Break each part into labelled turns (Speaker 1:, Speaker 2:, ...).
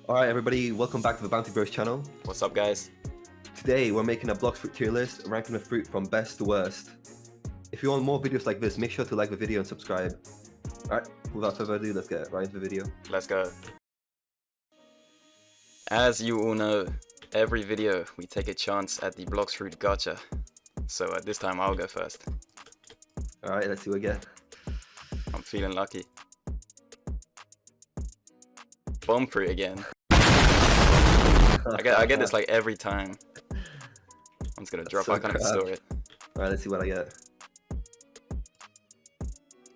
Speaker 1: Alright everybody, welcome back to the Bounty Bros channel.
Speaker 2: What's up, guys?
Speaker 1: Today we're making a Blox fruit tier list, ranking the fruit from best to worst. If you want more videos like this, make sure to like the video and subscribe. Alright, without further ado, let's get right into the video.
Speaker 2: Let's go. As you all know, every video we take a chance at the Blox fruit gacha. So this time I'll go first.
Speaker 1: Alright, let's see what we get.
Speaker 2: I'm feeling lucky. Bomb fruit again. I get this like every time. I'm just gonna drop. I can't store it.
Speaker 1: Alright, let's see what I get.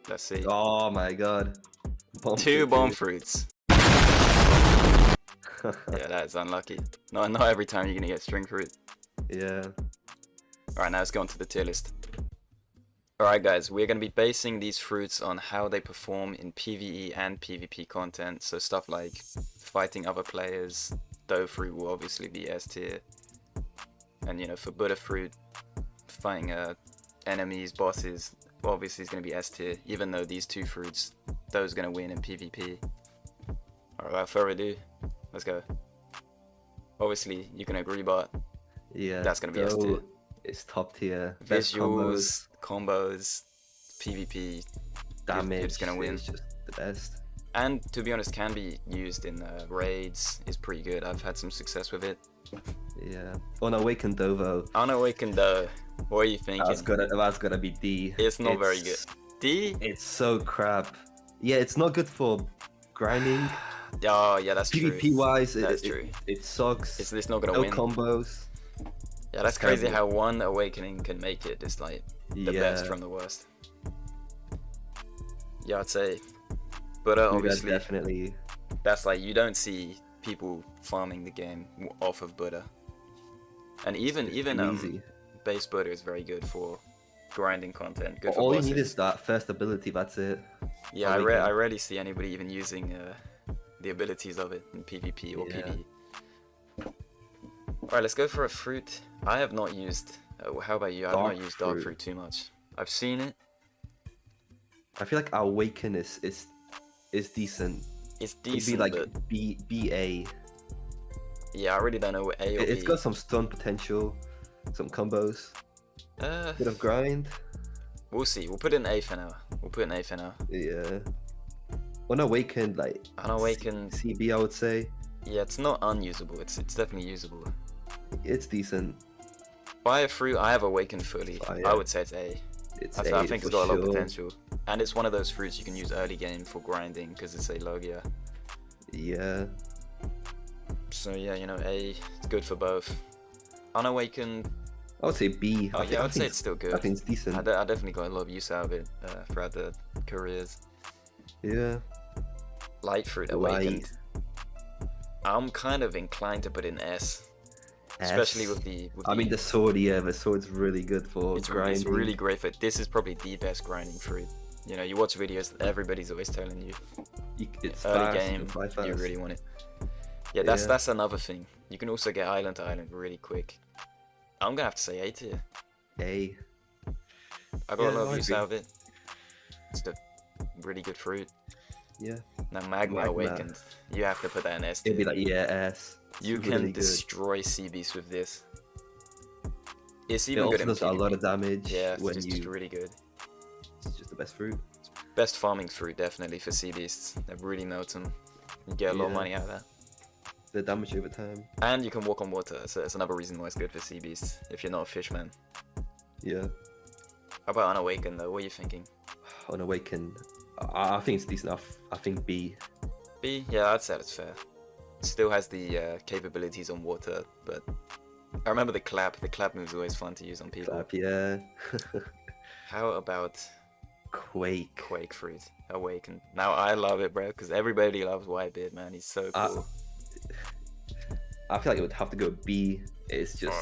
Speaker 2: Let's see.
Speaker 1: Oh my god.
Speaker 2: Two bomb fruits. Yeah, that is unlucky. Not every time you're gonna get string fruit.
Speaker 1: Yeah.
Speaker 2: Alright, now let's go on to the tier list. Alright guys, we're going to be basing these fruits on how they perform in PvE and PvP content. So stuff like fighting other players, dough fruit will obviously be S tier. And you know, for butter fruit, fighting enemies, bosses, obviously is going to be S tier. Even though these two fruits, those are going to win in PvP. Alright, without further ado, let's go. Obviously, you can agree, but
Speaker 1: yeah,
Speaker 2: that's going to be S tier.
Speaker 1: It's top tier.
Speaker 2: Visuals, combos, PvP,
Speaker 1: damage,
Speaker 2: it's gonna win.
Speaker 1: It's just the best.
Speaker 2: And to be honest, can be used in raids. It's pretty good. I've had some success with it.
Speaker 1: Yeah. Unawakened Dovo.
Speaker 2: Unawakened though. What are you thinking?
Speaker 1: That's gotta be D.
Speaker 2: It's not very good. D?
Speaker 1: It's so crap. Yeah, it's not good for grinding.
Speaker 2: Oh yeah, that's
Speaker 1: PvP
Speaker 2: true.
Speaker 1: wise,
Speaker 2: That's true.
Speaker 1: It sucks.
Speaker 2: It's not gonna
Speaker 1: no
Speaker 2: win.
Speaker 1: Combos.
Speaker 2: Yeah, that's crazy how one awakening can make it just like the best from the worst. Yeah, I'd say. But obviously,
Speaker 1: definitely.
Speaker 2: That's like, you don't see people farming the game off of butter. And even base butter is very good for grinding content. Good for
Speaker 1: all
Speaker 2: bosses.
Speaker 1: you need is that first ability, that's it.
Speaker 2: Yeah, I rarely see anybody even using the abilities of it in PvP or PvE. Alright, let's go for a fruit. I have not used... how about you? I've not used dark fruit too much. I've seen it.
Speaker 1: I feel like Awaken is decent.
Speaker 2: It's decent,
Speaker 1: It'd be like
Speaker 2: but...
Speaker 1: BA.
Speaker 2: Yeah, I really don't know what A or B.
Speaker 1: It's got some stun potential, some combos, bit of grind.
Speaker 2: We'll see. We'll put it in A for now.
Speaker 1: Yeah. Unawakened, like...
Speaker 2: Unawakened...
Speaker 1: CB, I would say.
Speaker 2: Yeah, it's not unusable. It's definitely usable.
Speaker 1: It's decent.
Speaker 2: Fire fruit, I have awakened fully. I would say it's A. I think it's got a lot of potential. And it's one of those fruits you can use early game for grinding because it's a Logia.
Speaker 1: Yeah.
Speaker 2: So yeah, you know, A, it's good for both. Unawakened...
Speaker 1: I would say B.
Speaker 2: Oh yeah, I would say it's still good.
Speaker 1: I think it's decent.
Speaker 2: I definitely got a lot of use out of it throughout the careers.
Speaker 1: Yeah.
Speaker 2: Light fruit, awakened. I'm kind of inclined to put in S. Especially with the... I
Speaker 1: mean, the sword, yeah, the sword's really good for grinding.
Speaker 2: It's really great for... This is probably the best grinding fruit. You know, you watch videos, everybody's always telling you.
Speaker 1: It's
Speaker 2: early game, you really want it. Yeah, that's another thing. You can also get island to island really quick. I'm gonna have to say A tier.
Speaker 1: A.
Speaker 2: I got a lot of use out of it. It's a really good fruit.
Speaker 1: Yeah.
Speaker 2: Now Magma Awakened, you have to put that in S tier.
Speaker 1: It'd be like, yeah, S.
Speaker 2: You can destroy sea beasts with this. It's even good in
Speaker 1: does a lot of damage.
Speaker 2: Yeah, it's just really good.
Speaker 1: It's just the best fruit.
Speaker 2: Best farming fruit, definitely, for sea beasts. They really melt them. You get a lot of money out of that.
Speaker 1: The damage over time.
Speaker 2: And you can walk on water, so that's another reason why it's good for sea beasts, if you're not a fishman.
Speaker 1: Yeah.
Speaker 2: How about Unawakened though? What are you thinking?
Speaker 1: Unawakened, I think it's decent enough. I think B.
Speaker 2: B? Yeah, I'd say that's fair. It still has the capabilities on water, but I remember the clap. The clap move is always fun to use on people.
Speaker 1: Clap, yeah.
Speaker 2: How about
Speaker 1: Quake?
Speaker 2: Quake fruit, Awakened. Now I love it, bro, because everybody loves Whitebeard, man. He's so cool.
Speaker 1: I feel like it would have to go B. It's just...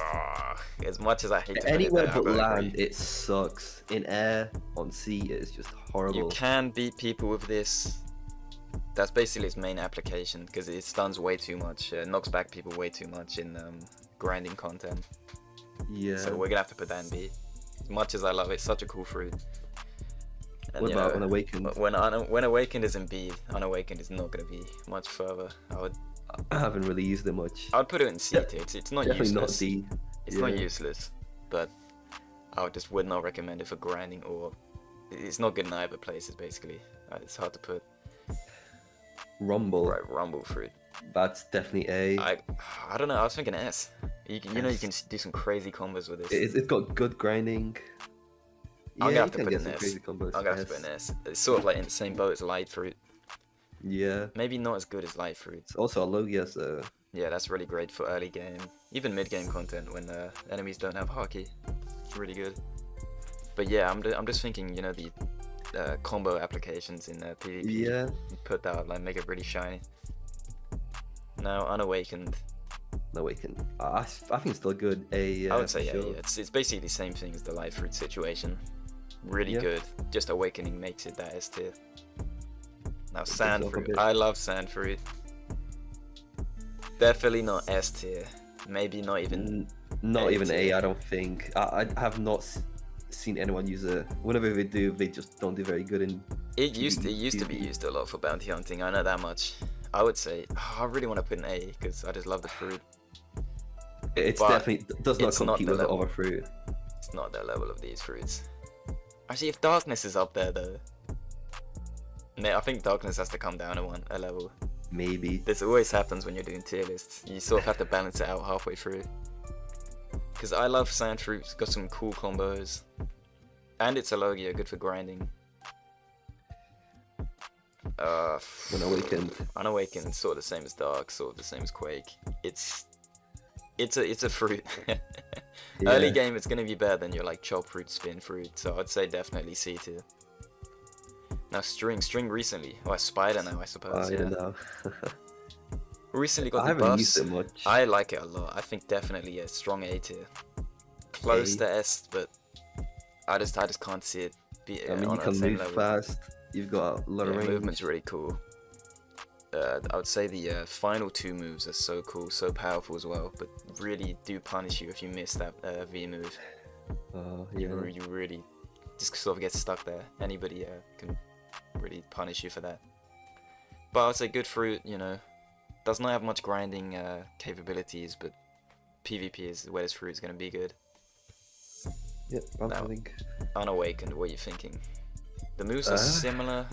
Speaker 2: as much as I hate to
Speaker 1: anywhere but land, it sucks. In air, on sea, it's just horrible.
Speaker 2: You can beat people with this. That's basically its main application, because it stuns way too much. It knocks back people way too much in grinding content.
Speaker 1: Yeah.
Speaker 2: So we're gonna have to put that in B. As much as I love it, it's such a cool fruit. And,
Speaker 1: what about Unawakened?
Speaker 2: When Awakened is in B, Unawakened is not gonna be much further.
Speaker 1: I haven't really used it much.
Speaker 2: I'd put it in C
Speaker 1: Yeah,
Speaker 2: tier. It's not
Speaker 1: definitely
Speaker 2: useless.
Speaker 1: not D.
Speaker 2: It's not useless, but I just would not recommend it for grinding, or it's not good in either places. Basically, it's hard to put.
Speaker 1: Rumble.
Speaker 2: Right, rumble fruit.
Speaker 1: That's definitely A.
Speaker 2: I don't know. I was thinking S. You know you can do some crazy combos with this.
Speaker 1: It's got good grinding.
Speaker 2: I'm gonna have to
Speaker 1: you can
Speaker 2: put
Speaker 1: get
Speaker 2: an
Speaker 1: some
Speaker 2: S.
Speaker 1: crazy combos.
Speaker 2: I'm gonna have to put an S. It's sort of like in the same boat as light fruit.
Speaker 1: Yeah.
Speaker 2: Maybe not as good as light fruit.
Speaker 1: It's also a Logia, so
Speaker 2: Yeah, that's really great for early game, even mid game content when enemies don't have hockey. It's really good. But yeah, I'm just thinking, you know, the combo applications in PvP.
Speaker 1: yeah.
Speaker 2: Put that, like, make it really shiny. Now, Unawakened.
Speaker 1: No, we can. I think it's still good. A.
Speaker 2: I would say,
Speaker 1: for
Speaker 2: yeah,
Speaker 1: sure.
Speaker 2: yeah. It's basically the same thing as the light fruit situation. Really
Speaker 1: Yeah.
Speaker 2: good. Just Awakening makes it that S tier. Now,
Speaker 1: It
Speaker 2: Sand
Speaker 1: takes off a
Speaker 2: fruit.
Speaker 1: bit.
Speaker 2: I love Sand fruit. Definitely not S tier. Maybe not even.
Speaker 1: Not
Speaker 2: A
Speaker 1: even A.
Speaker 2: tier.
Speaker 1: I don't think. I have not seen anyone use it. Whenever they do, they just don't do very good in.
Speaker 2: It used to be
Speaker 1: PvP.
Speaker 2: used a lot for bounty hunting. I know that much. I would say I really want to put an A because I just love the fruit.
Speaker 1: It's
Speaker 2: But
Speaker 1: definitely does not
Speaker 2: it's not
Speaker 1: compete
Speaker 2: the
Speaker 1: with the
Speaker 2: level.
Speaker 1: other fruit.
Speaker 2: It's not the level of these fruits. Actually, if Darkness is up there though, I think Darkness has to come down a level.
Speaker 1: Maybe.
Speaker 2: This always happens when you're doing tier lists. You sort of have to balance it out halfway through. Because I love Sand fruit. It's got some cool combos, and it's a Logia, good for grinding.
Speaker 1: Unawakened.
Speaker 2: Unawakened, sort of the same as Dark, sort of the same as Quake. It's a fruit. Early
Speaker 1: Yeah.
Speaker 2: game, it's gonna be better than your like chop fruit, spin fruit. So I'd say definitely C tier. Now string recently, or Spider now I suppose.
Speaker 1: I
Speaker 2: Yeah.
Speaker 1: don't know.
Speaker 2: Recently got
Speaker 1: I
Speaker 2: the
Speaker 1: haven't
Speaker 2: buffs.
Speaker 1: used it much.
Speaker 2: I like it a lot. I think definitely a strong A tier. Close
Speaker 1: A.
Speaker 2: to S, but I just can't see it be
Speaker 1: I mean,
Speaker 2: on
Speaker 1: you
Speaker 2: that
Speaker 1: can
Speaker 2: same
Speaker 1: move
Speaker 2: level.
Speaker 1: fast. You've got a lot of
Speaker 2: Yeah,
Speaker 1: range.
Speaker 2: movement's really cool. I would say the final two moves are so cool, so powerful as well, but really do punish you if you miss that V move.
Speaker 1: Yeah.
Speaker 2: You really just sort of get stuck there. Anybody can really punish you for that. But I'd say good fruit, you know, does not have much grinding capabilities, but PvP is where this fruit is going to be good.
Speaker 1: Yep. I
Speaker 2: Now-
Speaker 1: think.
Speaker 2: Unawakened, what are you thinking? The moves are similar.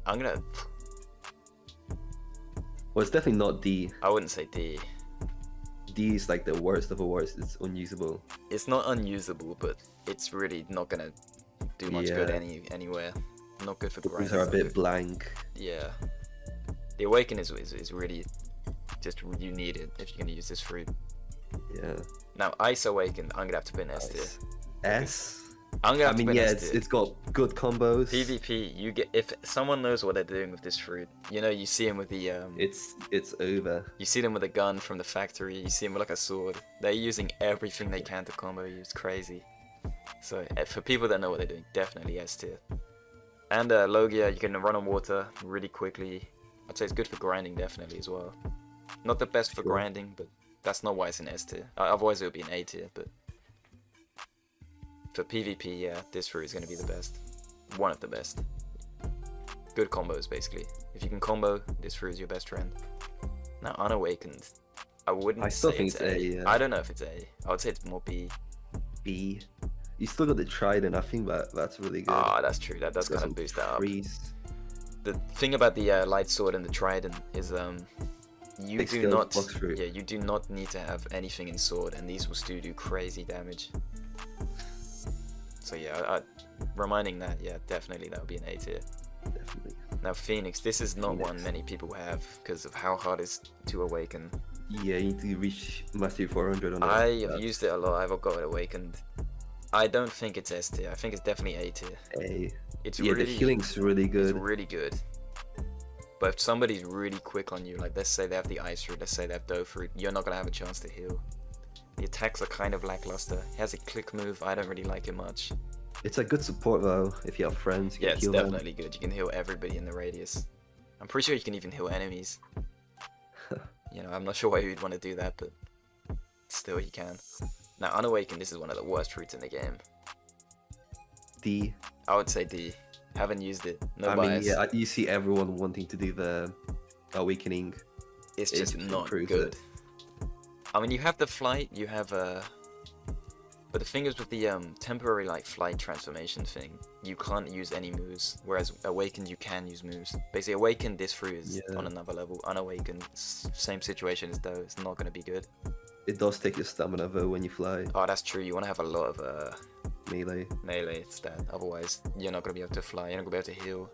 Speaker 2: I'm gonna.
Speaker 1: Well, it's definitely not D.
Speaker 2: I wouldn't say D.
Speaker 1: D is like the worst of the worst. It's unusable.
Speaker 2: It's not unusable, but it's really not gonna do much good
Speaker 1: Yeah.
Speaker 2: anywhere. Not good for
Speaker 1: The moves
Speaker 2: grinding.
Speaker 1: are a
Speaker 2: not
Speaker 1: bit
Speaker 2: good-
Speaker 1: blank.
Speaker 2: Yeah. The Awaken is really just you need it if you're gonna use this fruit.
Speaker 1: Yeah.
Speaker 2: Now Ice Awakened, I'm gonna have to put an S tier.
Speaker 1: S.
Speaker 2: I'm gonna
Speaker 1: I
Speaker 2: have to
Speaker 1: mean,
Speaker 2: put
Speaker 1: yeah,
Speaker 2: an S tier.
Speaker 1: it's got good combos.
Speaker 2: PvP, you get if someone knows what they're doing with this fruit. You know, you see him with the
Speaker 1: It's over.
Speaker 2: you see them with a gun from the factory. You see them with like a sword. They're using everything they can to combo you. It's crazy. So for people that know what they're doing, definitely S tier. And Logia, you can run on water really quickly. I'd say it's good for grinding definitely as well. Not the best for
Speaker 1: Sure.
Speaker 2: grinding, but that's not why it's an S tier. Otherwise it would be an A tier. But for PvP, yeah, this fruit is going to be the best. One of the best. Good combos, basically. If you can combo, this fruit is your best friend. Now, Unawakened, I wouldn't
Speaker 1: I still
Speaker 2: say
Speaker 1: think
Speaker 2: it's
Speaker 1: it's
Speaker 2: A.
Speaker 1: A, yeah.
Speaker 2: I don't know if it's A. I would say it's more B.
Speaker 1: B. You still got the Trident. I think that's really good.
Speaker 2: Ah, that's true. That does
Speaker 1: It's got
Speaker 2: kind of
Speaker 1: some
Speaker 2: boost that up.
Speaker 1: freeze.
Speaker 2: The thing about the light sword and the trident is you
Speaker 1: Big
Speaker 2: do
Speaker 1: skills,
Speaker 2: not
Speaker 1: Blox fruit.
Speaker 2: yeah, you do not need to have anything in sword, and these will still do crazy damage. So yeah, reminding that, yeah, definitely that would be an A tier.
Speaker 1: Definitely.
Speaker 2: Now Phoenix, this is not one
Speaker 1: Phoenix.
Speaker 2: many people have because of how hard it is to awaken.
Speaker 1: Yeah, you need to reach Mastery 400 on that.
Speaker 2: I have used it a lot. I've got it awakened. I don't think it's S tier. I think it's definitely A tier.
Speaker 1: A.
Speaker 2: It's
Speaker 1: Yeah,
Speaker 2: really
Speaker 1: the healing's really
Speaker 2: It's
Speaker 1: good.
Speaker 2: really good. But if somebody's really quick on you, like let's say they have the ice fruit, let's say they have dough fruit, you're not gonna have a chance to heal. The attacks are kind of lackluster. He has a click move, I don't really like it much.
Speaker 1: It's a good support though. If you have friends, you
Speaker 2: Yeah,
Speaker 1: can
Speaker 2: it's
Speaker 1: heal them.
Speaker 2: definitely good. You can heal everybody in the radius. I'm pretty sure you can even heal enemies. You know, I'm not sure why you'd want to do that, but still you can. Now, Unawakened, this is one of the worst fruits in the game.
Speaker 1: D.
Speaker 2: I would say D. Haven't used it. No
Speaker 1: I mean,
Speaker 2: bias.
Speaker 1: yeah, you see everyone wanting to do the awakening.
Speaker 2: It's
Speaker 1: It
Speaker 2: just
Speaker 1: just
Speaker 2: not
Speaker 1: improves
Speaker 2: good.
Speaker 1: it.
Speaker 2: I mean, you have the flight, you have but the thing is with the temporary like flight transformation thing, you can't use any moves. Whereas awakened, you can use moves. Basically, awakened, this fruit is
Speaker 1: Yeah.
Speaker 2: on another level. Unawakened, same situation as though it's not gonna be good.
Speaker 1: It does take your stamina though when you fly.
Speaker 2: Oh, that's true. You want to have a lot of
Speaker 1: Melee.
Speaker 2: melee stat. Otherwise, you're not gonna be able to fly. You're not gonna be able to heal.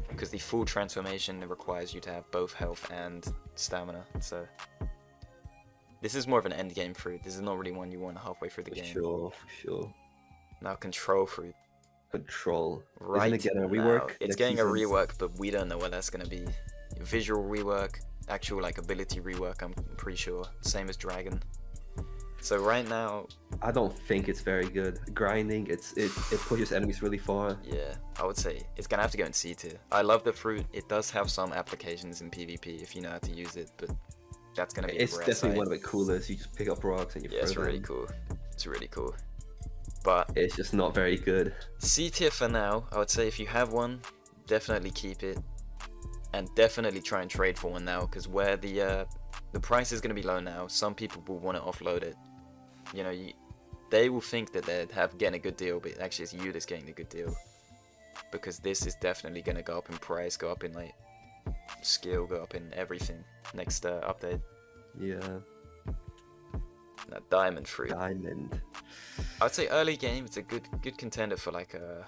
Speaker 2: Because the full transformation requires you to have both health and stamina. So this is more of an end game fruit. This is not really one you want halfway through the
Speaker 1: For
Speaker 2: game.
Speaker 1: sure, for sure.
Speaker 2: Now control fruit.
Speaker 1: Control.
Speaker 2: Right.
Speaker 1: Isn't it getting a
Speaker 2: now,
Speaker 1: rework?
Speaker 2: it's
Speaker 1: next
Speaker 2: getting
Speaker 1: season?
Speaker 2: a rework, but we don't know what that's gonna be. Visual rework, actual like ability rework. I'm pretty sure. Same as Dragon. So right now,
Speaker 1: I don't think it's very good. Grinding, it pushes enemies really far.
Speaker 2: yeah, I would say it's gonna have to go in C tier. I love the fruit. It does have some applications in PvP if you know how to use it, but that's gonna be
Speaker 1: It's
Speaker 2: the rare
Speaker 1: definitely
Speaker 2: side.
Speaker 1: one of the coolest. You just pick up rocks and you
Speaker 2: Yeah,
Speaker 1: throw
Speaker 2: it's
Speaker 1: them.
Speaker 2: really cool. It's really cool. But
Speaker 1: It's just not very good.
Speaker 2: C tier for now. I would say if you have one, definitely keep it, and definitely try and trade for one now, because where the price is gonna be low now, some people will want to offload it. You know, they will think that they're getting a good deal, but actually it's you that's getting the good deal. Because this is definitely gonna go up in price, go up in like skill, go up in everything next update.
Speaker 1: Yeah.
Speaker 2: Now, diamond fruit.
Speaker 1: Diamond.
Speaker 2: I'd say early game, it's a good contender for like a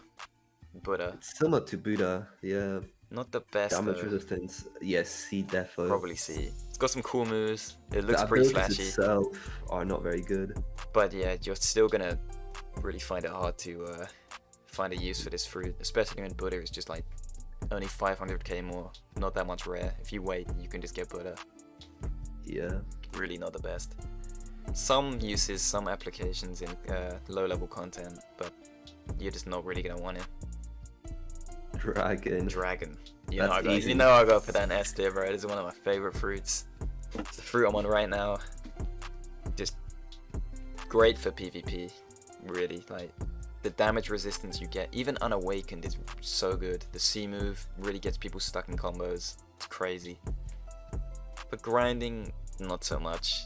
Speaker 2: Buddha.
Speaker 1: It's similar to Buddha. Yeah.
Speaker 2: Not the best.
Speaker 1: Damage
Speaker 2: though.
Speaker 1: resistance. Yes, C defo.
Speaker 2: Probably C. It's got some cool moves. It looks
Speaker 1: The
Speaker 2: pretty
Speaker 1: abilities
Speaker 2: flashy.
Speaker 1: itself are not very good.
Speaker 2: But yeah, you're still gonna really find it hard to find a use for this fruit, especially when Buddha is just like only 500k more. Not that much rare. If you wait, you can just get Buddha.
Speaker 1: Yeah.
Speaker 2: Really not the best. Some uses, some applications in low-level content, but you're just not really gonna want it.
Speaker 1: Dragon.
Speaker 2: Dragon. You
Speaker 1: That's
Speaker 2: know, I got,
Speaker 1: easy.
Speaker 2: you know I got to put that in S tier, bro. This is one of my favorite fruits. It's the fruit I'm on right now. Just great for PvP, really. Like the damage resistance you get, even unawakened, is so good. The C move really gets people stuck in combos. It's crazy. But grinding, not so much.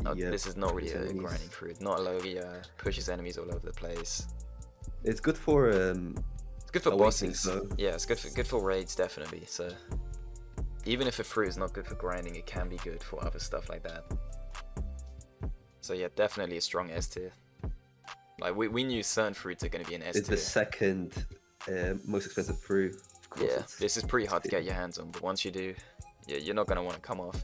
Speaker 1: Yep,
Speaker 2: This is not really
Speaker 1: pushes
Speaker 2: a
Speaker 1: enemies.
Speaker 2: grinding fruit. Not a Logi pushes enemies all over the place.
Speaker 1: It's good for
Speaker 2: It's good for
Speaker 1: Awakenings,
Speaker 2: bosses.
Speaker 1: though.
Speaker 2: Yeah, it's good for raids definitely. So even if a fruit is not good for grinding, it can be good for other stuff like that. So yeah, definitely a strong S tier. Like we knew certain fruits are going to be an S
Speaker 1: it's the
Speaker 2: tier.
Speaker 1: second most expensive fruit. Of course,
Speaker 2: Yeah,
Speaker 1: it's
Speaker 2: this is pretty hard to
Speaker 1: tier.
Speaker 2: get your hands on, but once you do, yeah, you're not going to want to come off.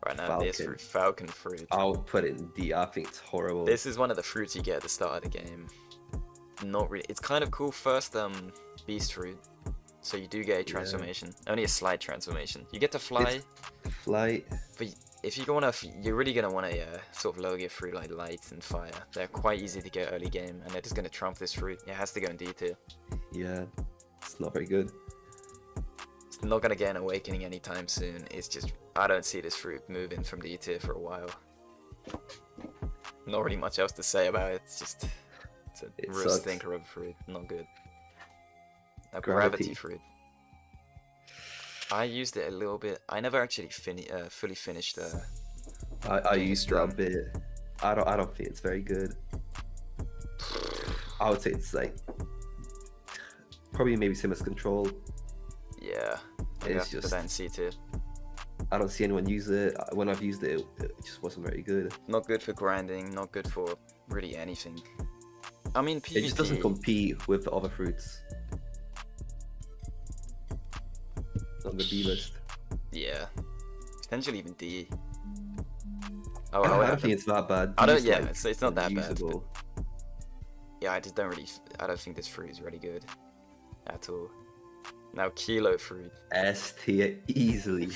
Speaker 2: Right now, this
Speaker 1: Falcon.
Speaker 2: fruit, Falcon fruit.
Speaker 1: I'll put it in D. I think it's horrible.
Speaker 2: This is one of the fruits you get at the start of the game. Not really. It's kind of cool. First, beast fruit. So you do get a transformation. Only a slight transformation. You get to fly,
Speaker 1: Flight.
Speaker 2: but if you want to, you're really gonna want a sort of low gear fruit like light and fire. They're quite easy to get early game, and they're just gonna trump this fruit. It has to go in D tier.
Speaker 1: Yeah. It's not very good.
Speaker 2: It's not gonna get an awakening anytime soon. It's just I don't see this fruit moving from D tier for a while. Not really much else to say about it. It's just it's a
Speaker 1: It
Speaker 2: real
Speaker 1: sucks.
Speaker 2: stinker of a fruit. Not good. Now,
Speaker 1: Gravity.
Speaker 2: gravity fruit. I used it a little bit. I never actually fully finished.
Speaker 1: I
Speaker 2: Game
Speaker 1: used
Speaker 2: strong.
Speaker 1: that a bit. I don't think it's very good. I would say it's like probably maybe same as control.
Speaker 2: Yeah,
Speaker 1: It's
Speaker 2: maybe I have to put
Speaker 1: just-
Speaker 2: that in C tier.
Speaker 1: I don't see anyone use it. When I've used it, it just wasn't very good.
Speaker 2: Not good for grinding. Not good for really anything. I mean, PvP.
Speaker 1: It just doesn't compete with the other fruits on the B list.
Speaker 2: Yeah, potentially even D.
Speaker 1: I
Speaker 2: would
Speaker 1: don't
Speaker 2: have to-
Speaker 1: think it's that bad.
Speaker 2: I don't-
Speaker 1: D's,
Speaker 2: yeah,
Speaker 1: like,
Speaker 2: it's not that bad, but-
Speaker 1: usable.
Speaker 2: Yeah, I just don't really. I don't think this fruit is really good at all. Now, kilo fruit.
Speaker 1: S tier easily.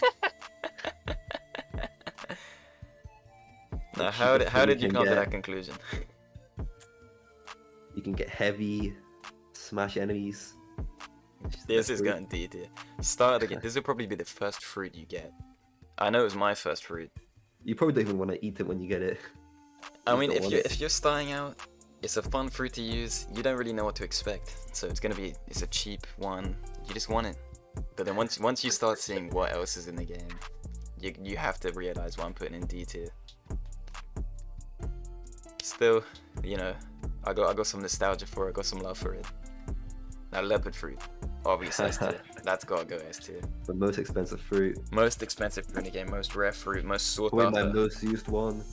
Speaker 2: Now,
Speaker 1: The
Speaker 2: how
Speaker 1: cheapest
Speaker 2: did
Speaker 1: fruit
Speaker 2: you
Speaker 1: can
Speaker 2: come to
Speaker 1: get.
Speaker 2: that conclusion?
Speaker 1: You can get heavy, smash enemies. It's just the
Speaker 2: This
Speaker 1: best
Speaker 2: is
Speaker 1: fruit.
Speaker 2: going D tier. Start of the game. This will probably be the first fruit you get. I know it was my first fruit.
Speaker 1: You probably don't even want to eat it when you get it.
Speaker 2: I
Speaker 1: You
Speaker 2: mean,
Speaker 1: don't
Speaker 2: if
Speaker 1: want
Speaker 2: you're
Speaker 1: it.
Speaker 2: if you're starting out, it's a fun fruit to use. You don't really know what to expect, so it's a cheap one. You just want it. But then once you start seeing what else is in the game, you have to realize what I'm putting in D tier. Still, you know, I got some nostalgia for it, I got some love for it. Now leopard fruit, obviously S tier. That's gotta go S tier.
Speaker 1: The most expensive fruit.
Speaker 2: Most expensive fruit in the game, most rare fruit, most sought
Speaker 1: Probably my
Speaker 2: after.
Speaker 1: most used one.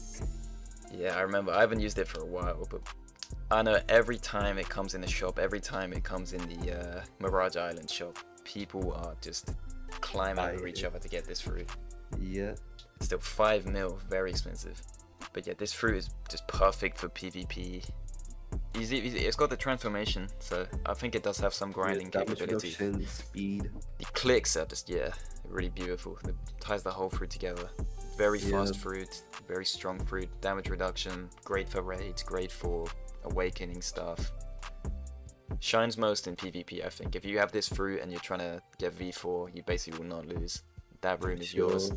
Speaker 2: Yeah, I remember. I haven't used it for a while, but I know every time it comes in the shop, every time it comes in the Mirage Island shop, people are just climbing over each other to get this fruit.
Speaker 1: Yeah.
Speaker 2: Still 5 mil, very expensive. But yeah, this fruit is just perfect for PvP. It's got the transformation, so I think it does have some grinding capability.
Speaker 1: Reduction, speed.
Speaker 2: The clicks are just, yeah, really beautiful. It ties the whole fruit together. Very fast fruit, very strong fruit, damage reduction, great for raids, great for awakening stuff. Shines most in PvP, I think. If you have this fruit and you're trying to get V4, you basically will not lose. That room is yours.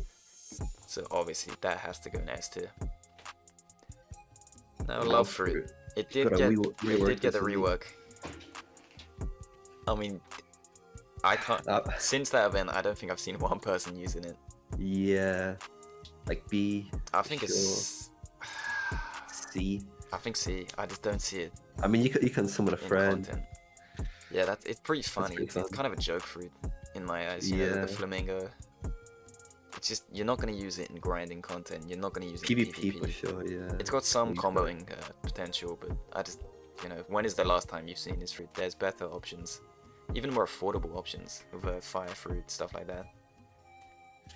Speaker 2: So obviously that has to go in S tier. Now love fruit. It did get a rework. I mean, I can't. Since that event, I don't think I've seen one person using it.
Speaker 1: Yeah, like B.
Speaker 2: I think it's
Speaker 1: C.
Speaker 2: I think C. I just don't see it.
Speaker 1: I mean, you can summon a friend.
Speaker 2: Content. Yeah, it's pretty funny. It's kind of a joke fruit in my eyes. You know, the flamingo. It's just you're not gonna use it in grinding content. You're not gonna use it in PvP
Speaker 1: for sure. Yeah.
Speaker 2: It's got some comboing potential, but I just, you know, when is the last time you've seen this fruit? There's better options, even more affordable options with fire fruit, stuff like that.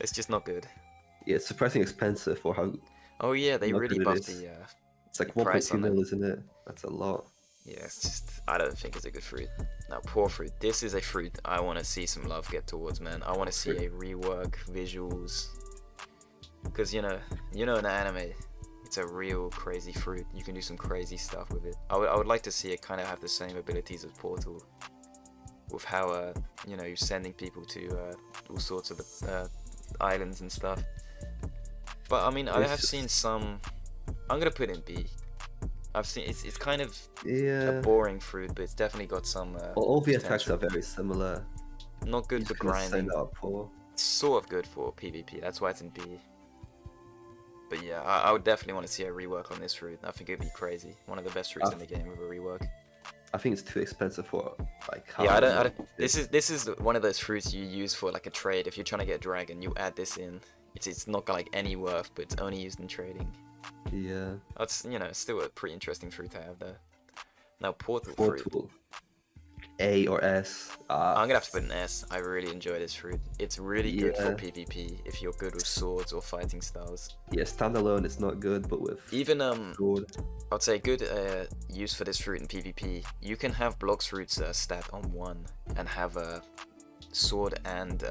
Speaker 2: It's just not good.
Speaker 1: Yeah, it's surprisingly expensive for how.
Speaker 2: Oh yeah, they really buffed the.
Speaker 1: It's like 1.2 mil, isn't it? That's a lot.
Speaker 2: Yeah, it's just I don't think it's a good fruit. Now, poor fruit. This is a fruit I want to see some love get towards, man. I want to see a rework, visuals, because you know in anime, it's a real crazy fruit. You can do some crazy stuff with it. I would like to see it kind of have the same abilities as Portal, with how you know, you're sending people to all sorts of islands and stuff. But I mean, I have seen some. I'm gonna put in B. I've seen it's kind of a boring fruit, but it's definitely got some.
Speaker 1: All the attacks are very similar.
Speaker 2: Not good for grinding.
Speaker 1: It's
Speaker 2: sort of good for PvP. That's why it's in B. But yeah, I would definitely want to see a rework on this fruit. I think it'd be crazy. One of the best fruits in the game with a rework.
Speaker 1: I think it's too expensive for like.
Speaker 2: Yeah, I don't. This is one of those fruits you use for like a trade. If you're trying to get a dragon, you add this in. It's not got like any worth, but it's only used in trading.
Speaker 1: Yeah.
Speaker 2: That's, you know, it's still a pretty interesting fruit to have though. Now Portal fruit.
Speaker 1: A or S?
Speaker 2: I'm gonna have to put an S. I really enjoy this fruit. It's really good for PvP if you're good with swords or fighting styles.
Speaker 1: Yeah, standalone it's not good, but with
Speaker 2: even
Speaker 1: sword.
Speaker 2: I'd say good use for this fruit in PvP. You can have Blox fruits stat on 1 and have a sword and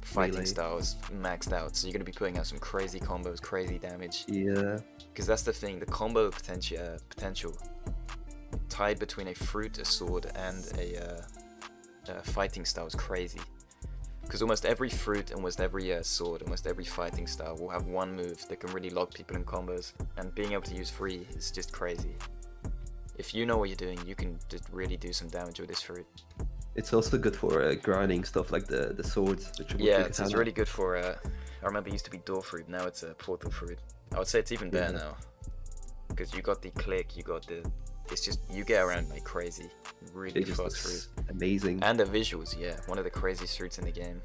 Speaker 2: fighting styles maxed out, so you're gonna be putting out some crazy combos, crazy damage.
Speaker 1: Yeah.
Speaker 2: Because that's the thing, the combo potential tied between a fruit, a sword, and a fighting style is crazy. Because almost every fruit, almost every sword, almost every fighting style will have one move that can really lock people in combos, and being able to use 3 is just crazy. If you know what you're doing, you can just really do some damage with this fruit.
Speaker 1: It's also good for grinding stuff like the swords.
Speaker 2: Yeah, it's really good for. I remember it used to be door fruit. Now it's a portal fruit. I would say it's even better now, because you got the click, you got the. It's just you get around like crazy. Really fast fruit.
Speaker 1: Amazing.
Speaker 2: And the visuals, yeah, one of the craziest fruits in the game.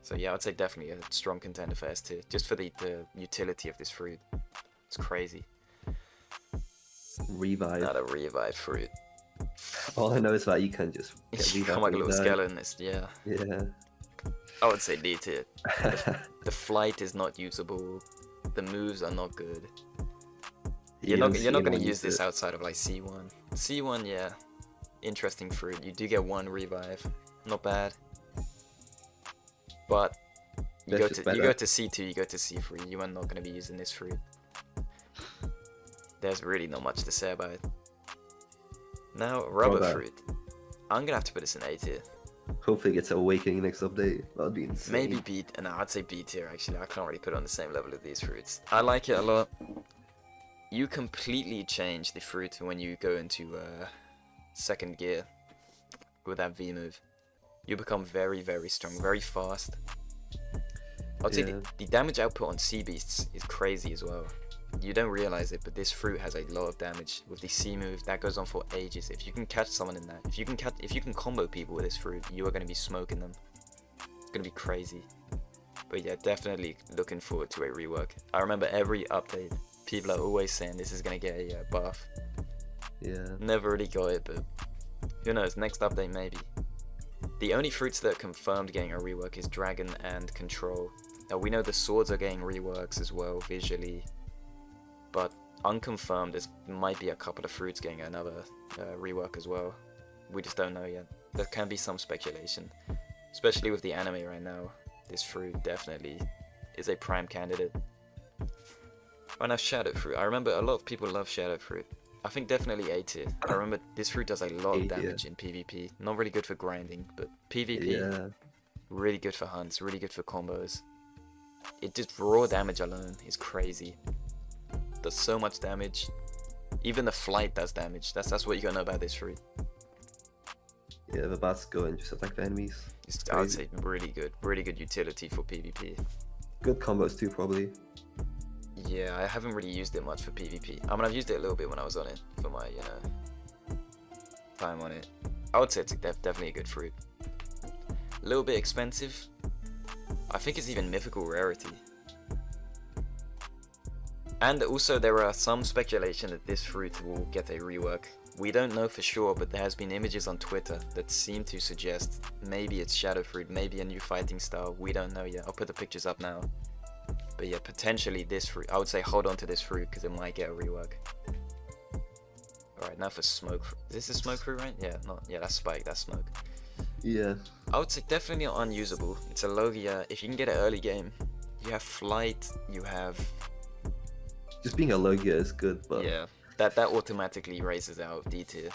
Speaker 2: So yeah, I'd say definitely a strong contender for S tier, just for the utility of this fruit. It's crazy.
Speaker 1: Revive.
Speaker 2: Not a revive fruit.
Speaker 1: All I know is that you can just
Speaker 2: come like a little skeleton. Yeah.
Speaker 1: Yeah.
Speaker 2: I would say D tier. The flight is not usable. The moves are not good. You're not gonna use this outside of like C1. C1, yeah, interesting fruit. You do get 1 revive, not bad. But you go to C2, you go to C3. You are not gonna be using this fruit. There's really not much to say about it. Now, rubber fruit. I'm gonna have to put this in A tier.
Speaker 1: Hopefully it gets awakening next update. That would be insane.
Speaker 2: Maybe B, no, I'd say B tier actually. I can't really put it on the same level as these fruits. I like it a lot. You completely change the fruit when you go into 2nd gear with that V move. you become very, very strong, very fast. I'd say
Speaker 1: Yeah.
Speaker 2: the damage output on sea beasts is crazy as well. You don't realize it, but this fruit has a lot of damage with the sea move that goes on for ages. If you can catch someone in that, if you can combo people with this fruit, you are going to be smoking them. It's going to be crazy. But yeah, definitely looking forward to a rework. I remember every update, people are always saying this is going to get a buff.
Speaker 1: Yeah.
Speaker 2: Never really got it, but who knows, next update maybe. The only fruits that are confirmed getting a rework is Dragon and Control. We know the swords are getting reworks as well, visually. But unconfirmed, there might be a couple of fruits getting another rework as well. We just don't know yet. There can be some speculation. Especially with the anime right now. This fruit definitely is a prime candidate. Right now, Shadow Fruit. I remember a lot of people love Shadow Fruit. I think definitely A tier. I remember this fruit does a lot of damage in PvP. Not really good for grinding, but PvP, really good for hunts, really good for combos. It just raw damage alone is crazy. Does so much damage. Even the flight does damage. That's what you gotta know about this fruit.
Speaker 1: Yeah, the bats go and just attack the enemies.
Speaker 2: I would say really good utility for PvP.
Speaker 1: Good combos too, probably.
Speaker 2: Yeah, I haven't really used it much for PvP. I mean, I've used it a little bit when I was on it for my, time on it. I would say it's definitely a good fruit. A little bit expensive. I think it's even mythical rarity. And also there are some speculation that this fruit will get a rework. We don't know for sure, but there has been images on Twitter that seem to suggest maybe it's Shadow Fruit, maybe a new fighting style. We don't know yet. I'll put the pictures up now. But yeah, potentially this fruit. I would say hold on to this fruit because it might get a rework. Alright, now for smoke fruit. Is this a smoke fruit, right? Yeah, that's spike, that's smoke.
Speaker 1: Yeah.
Speaker 2: I would say definitely unusable. It's a Logia. If you can get it early game, you have flight, you have...
Speaker 1: Just being a Logia is good, but...
Speaker 2: Yeah, that automatically raises out D tier.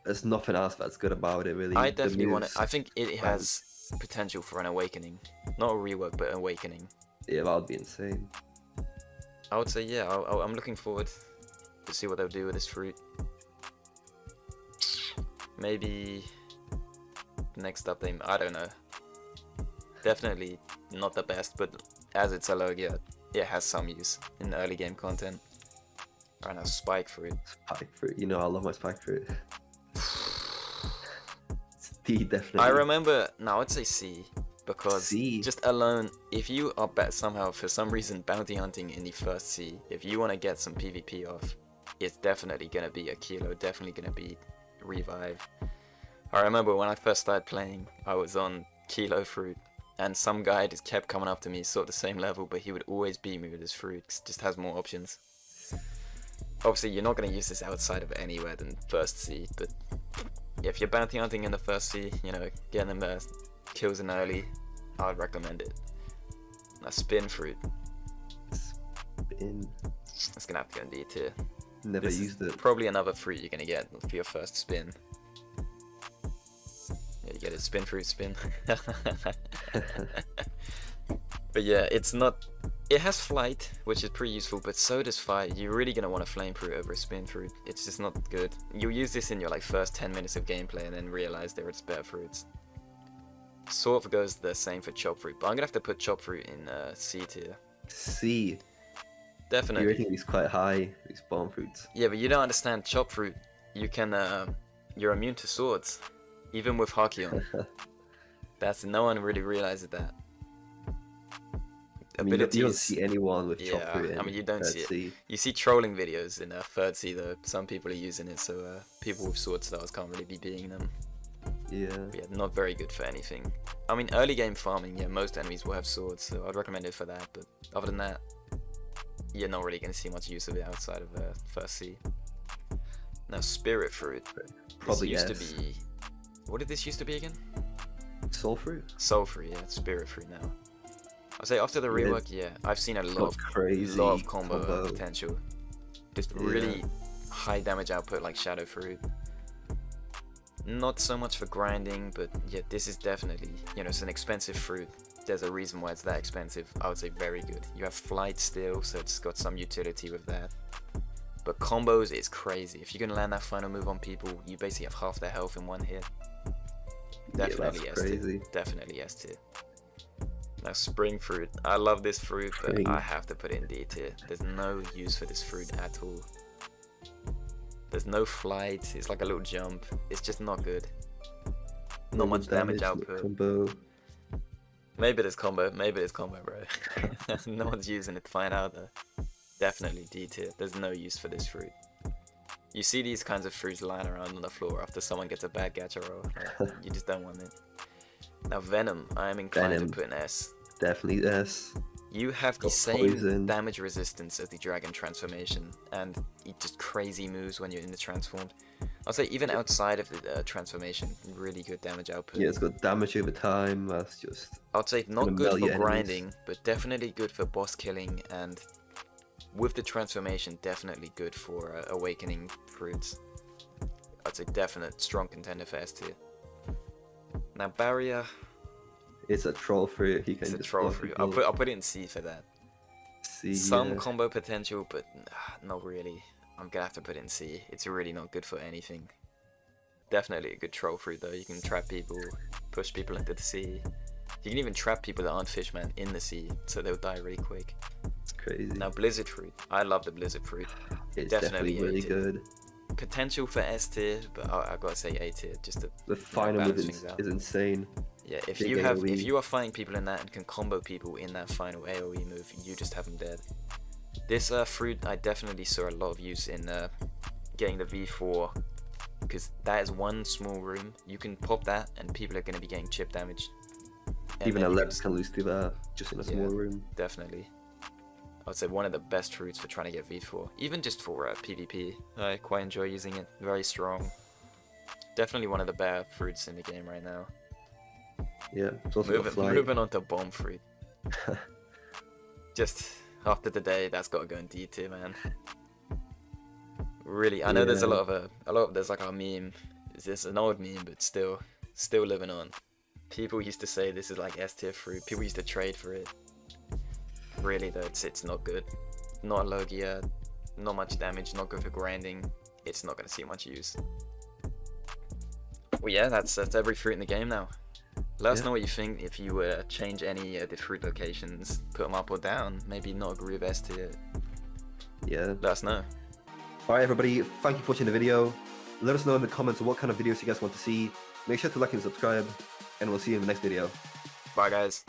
Speaker 1: There's nothing else that's good about it, really.
Speaker 2: I definitely want it. I think it has potential for an awakening. Not a rework, but an awakening.
Speaker 1: Yeah, that would be insane.
Speaker 2: I would say, yeah, I'm looking forward to see what they'll do with this fruit. Maybe next update, I don't know. Definitely not the best, but as it's a Logia, it has some use in the early game content. Right now, spike fruit.
Speaker 1: Spike fruit, you know I love my spike fruit. It's D, definitely.
Speaker 2: I remember, no, I'd say C. Because
Speaker 1: C.
Speaker 2: just alone, if you are somehow, for some reason, bounty hunting in the first sea, if you want to get some PvP off, it's definitely going to be a kilo, definitely going to be revive. I remember when I first started playing, I was on kilo fruit, and some guy just kept coming up to me, sort of the same level, but he would always beat me with his fruit, 'cause it just has more options. Obviously, you're not going to use this outside of anywhere than first sea, but if you're bounty hunting in the first sea, you know, getting them kills in early, I would recommend it. Now, spin fruit.
Speaker 1: Spin.
Speaker 2: It's gonna have to go in D tier.
Speaker 1: Never used it.
Speaker 2: Probably another fruit you're gonna get for your first spin. Yeah, you get it, spin fruit, spin. But yeah, it's not. It has flight, which is pretty useful, but so does fire. You're really gonna want a flame fruit over a spin fruit. It's just not good. You'll use this in your first 10 minutes of gameplay and then realize there are better fruits. Sort of goes the same for chop fruit, but I'm gonna have to put chop fruit in C tier.
Speaker 1: C.
Speaker 2: Definitely.
Speaker 1: You're rating these quite high, these bomb fruits.
Speaker 2: Yeah, but you don't understand chop fruit. You can, you're immune to swords, even with Hakion. No one really realizes that.
Speaker 1: I mean, you don't see anyone with chop fruit in
Speaker 2: I mean, you don't see it.
Speaker 1: C.
Speaker 2: You see trolling videos in third C, though. Some people are using it, so people with sword styles can't really be beating them.
Speaker 1: Yeah.
Speaker 2: But yeah, not very good for anything. I mean, early game farming, yeah, most enemies will have swords, so I'd recommend it for that. But other than that, you're not really going to see much use of it outside of first C. Now, spirit fruit.
Speaker 1: Probably
Speaker 2: this used to be... What did this used to be again?
Speaker 1: Soul fruit?
Speaker 2: Soul fruit, yeah. Spirit fruit now. I'll say after the rework, yeah, I've seen a lot of combo potential. Just really high damage output like Shadow Fruit. Not so much for grinding, but yeah, this is definitely, you know, it's an expensive fruit. There's a reason why it's that expensive. I would say very good. You have flight still, so it's got some utility with that. But combos is crazy. If you can land that final move on people, you basically have half their health in one hit. Definitely
Speaker 1: that's
Speaker 2: S tier.
Speaker 1: crazy.
Speaker 2: Definitely S tier. Now spring fruit. I love this fruit, but
Speaker 1: Spring.
Speaker 2: I have to put it in D tier. There's no use for this fruit at all. There's no flight. It's like a little jump. It's just not good. Not much damage output.
Speaker 1: Combo.
Speaker 2: Maybe there's combo. Maybe there's combo, bro. No one's using it to find out though. Definitely D tier. There's no use for this fruit. You see these kinds of fruits lying around on the floor after someone gets a bad gacha roll. Like, you just don't want it. Now Venom, I am inclined
Speaker 1: Venom.
Speaker 2: to put an S.
Speaker 1: Definitely S.
Speaker 2: You have the
Speaker 1: Got
Speaker 2: same
Speaker 1: poison.
Speaker 2: damage resistance as the dragon transformation, and it just crazy moves when you're in the transformed. I'll say even outside of the transformation, really good damage output.
Speaker 1: Yeah, it's got damage over time. That's just.
Speaker 2: I'd say not
Speaker 1: gonna
Speaker 2: good
Speaker 1: melt
Speaker 2: for
Speaker 1: your enemies.
Speaker 2: grinding, but definitely good for boss killing, and with the transformation, definitely good for awakening fruits. I'd say definite strong contender for S tier. Now barrier,
Speaker 1: It's a troll fruit. He can
Speaker 2: it's a
Speaker 1: just
Speaker 2: troll
Speaker 1: block
Speaker 2: fruit.
Speaker 1: people.
Speaker 2: I'll put it in C for that.
Speaker 1: See,
Speaker 2: Some
Speaker 1: yeah.
Speaker 2: combo potential, but not really. I'm gonna have to put it in C. It's really not good for anything. Definitely a good troll fruit though. You can trap people, push people into the sea. You can even trap people that aren't fishmen in the sea, so they'll die really quick.
Speaker 1: It's crazy.
Speaker 2: Now blizzard fruit. I love the blizzard fruit.
Speaker 1: It's
Speaker 2: definitely
Speaker 1: definitely really
Speaker 2: A tier.
Speaker 1: good.
Speaker 2: Potential for S tier, but I gotta say A tier just to
Speaker 1: The final move
Speaker 2: balance things out.
Speaker 1: is insane.
Speaker 2: Yeah, if
Speaker 1: Big
Speaker 2: you have
Speaker 1: AoE.
Speaker 2: if you are fighting people in that and can combo people in that final AoE move, you just have them dead. This fruit I definitely saw a lot of use in getting the V4, because that is one small room. You can pop that and people are going to be getting chip damage. And
Speaker 1: Even
Speaker 2: then
Speaker 1: a
Speaker 2: you
Speaker 1: Lex can lose to that just in a small room.
Speaker 2: Definitely. I'd say one of the best fruits for trying to get V4, even just for PvP. I quite enjoy using it. Very strong. Definitely one of the better fruits in the game right now.
Speaker 1: Yeah, it's also got flight.
Speaker 2: Moving on to bomb fruit. Just after today, that's got to go in D tier, man. Really, I know there's a lot of there's like a meme. It's an old meme, but still living on. People used to say this is like S tier fruit. People used to trade for it. Really though, it's not good. Not a Logia, not much damage, not good for grinding. It's not gonna see much use. Well, yeah, that's every fruit in the game now. Let us know what you think. If you change any of the fruit locations, put them up or down. Maybe not agree with S tier.
Speaker 1: Yeah.
Speaker 2: Let us know.
Speaker 1: Alright everybody, thank you for watching the video. Let us know in the comments what kind of videos you guys want to see. Make sure to like and subscribe, and we'll see you in the next video.
Speaker 2: Bye guys.